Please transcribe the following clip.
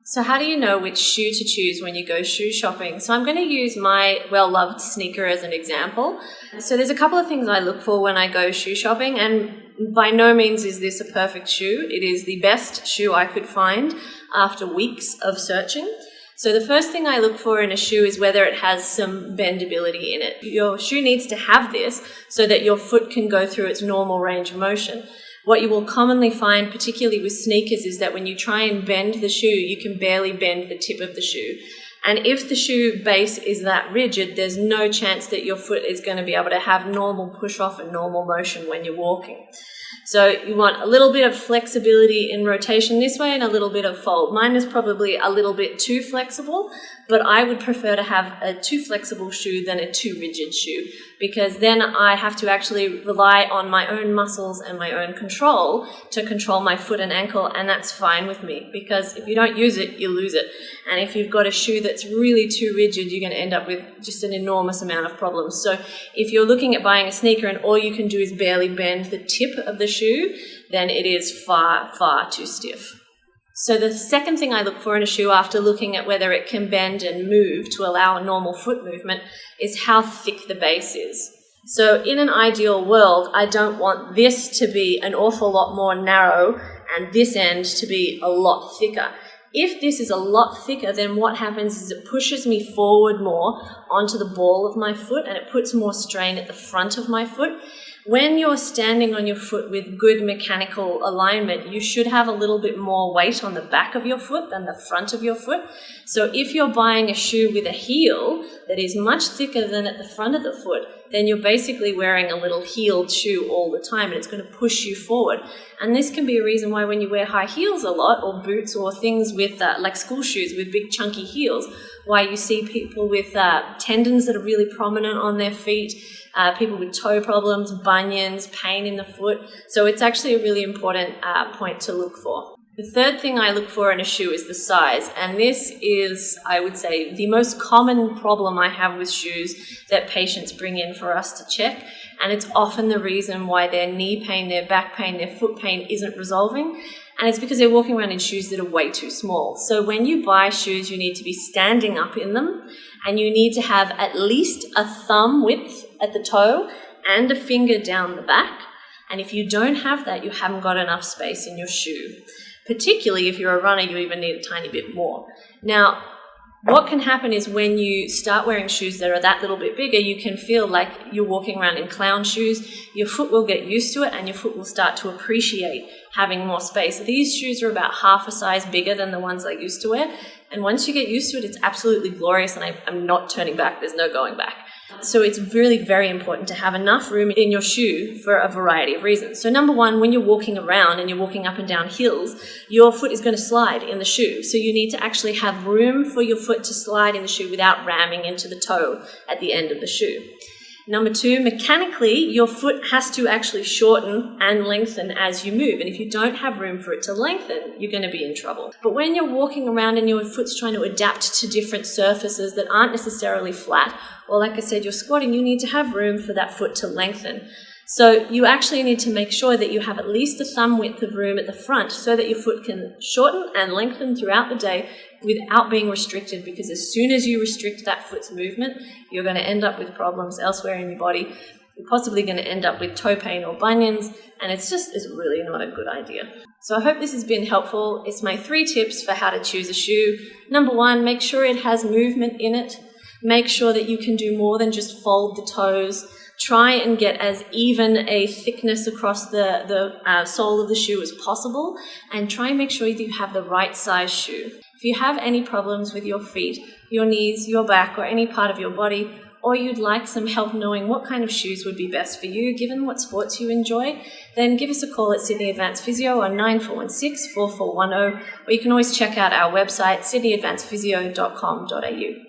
So how do you know which shoe to choose when you go shoe shopping? So I'm going to use my well-loved sneaker as an example. So there's a couple of things I look for when I go shoe shopping, and by no means is this a perfect shoe. It is the best shoe I could find after weeks of searching. So the first thing I look for in a shoe is whether it has some bendability in it. Your shoe needs to have this so that your foot can go through its normal range of motion. What you will commonly find, particularly with sneakers, is that when you try and bend the shoe, you can barely bend the tip of the shoe. And if the shoe base is that rigid, there's no chance that your foot is going to be able to have normal push-off and normal motion when you're walking. So you want a little bit of flexibility in rotation this way and a little bit of fold. Mine is probably a little bit too flexible, but I would prefer to have a too flexible shoe than a too rigid shoe, because then I have to actually rely on my own muscles and my own control to control my foot and ankle, and that's fine with me, because if you don't use it, you lose it. And if you've got a shoe that's really too rigid, you're going to end up with just an enormous amount of problems. So if you're looking at buying a sneaker and all you can do is barely bend the tip of the shoe, then it is far, far too stiff. So the second thing I look for in a shoe, after looking at whether it can bend and move to allow a normal foot movement, is how thick the base is. So in an ideal world, I don't want this to be an awful lot more narrow and this end to be a lot thicker. If this is a lot thicker, then what happens is it pushes me forward more onto the ball of my foot, and it puts more strain at the front of my foot. When you're standing on your foot with good mechanical alignment, you should have a little bit more weight on the back of your foot than the front of your foot. So if you're buying a shoe with a heel that is much thicker than at the front of the foot, then you're basically wearing a little heeled shoe all the time, and it's going to push you forward. And this can be a reason why when you wear high heels a lot, or boots, or things with like school shoes with big chunky heels, why you see people with tendons that are really prominent on their feet, people with toe problems, bunions, pain in the foot. So it's actually a really important point to look for. The third thing I look for in a shoe is the size, and this is, I would say, the most common problem I have with shoes that patients bring in for us to check, and it's often the reason why their knee pain, their back pain, their foot pain isn't resolving, and it's because they're walking around in shoes that are way too small. So when you buy shoes, you need to be standing up in them, and you need to have at least a thumb width at the toe and a finger down the back, and if you don't have that, you haven't got enough space in your shoe. Particularly if you're a runner, you even need a tiny bit more. Now, what can happen is when you start wearing shoes that are that little bit bigger, you can feel like you're walking around in clown shoes. Your foot will get used to it, and your foot will start to appreciate having more space. These shoes are about half a size bigger than the ones I used to wear. And once you get used to it, it's absolutely glorious, and I'm not turning back. There's no going back. So it's really very important to have enough room in your shoe for a variety of reasons. So number one, when you're walking around and you're walking up and down hills, your foot is going to slide in the shoe. So you need to actually have room for your foot to slide in the shoe without ramming into the toe at the end of the shoe. Number two, mechanically, your foot has to actually shorten and lengthen as you move. And if you don't have room for it to lengthen, you're going to be in trouble. But when you're walking around and your foot's trying to adapt to different surfaces that aren't necessarily flat, or like I said, you're squatting, you need to have room for that foot to lengthen. So you actually need to make sure that you have at least a thumb width of room at the front so that your foot can shorten and lengthen throughout the day without being restricted, because as soon as you restrict that foot's movement, you're going to end up with problems elsewhere in your body. You're possibly going to end up with toe pain or bunions, and it's really not a good idea. So I hope this has been helpful. It's my 3 tips for how to choose a shoe. Number 1, make sure it has movement in it. Make sure that you can do more than just fold the toes. Try and get as even a thickness across the sole of the shoe as possible, and try and make sure that you have the right size shoe. If you have any problems with your feet, your knees, your back, or any part of your body, or you'd like some help knowing what kind of shoes would be best for you, given what sports you enjoy, then give us a call at Sydney Advanced Physio on 9416 4410, or you can always check out our website, sydneyadvancedphysio.com.au.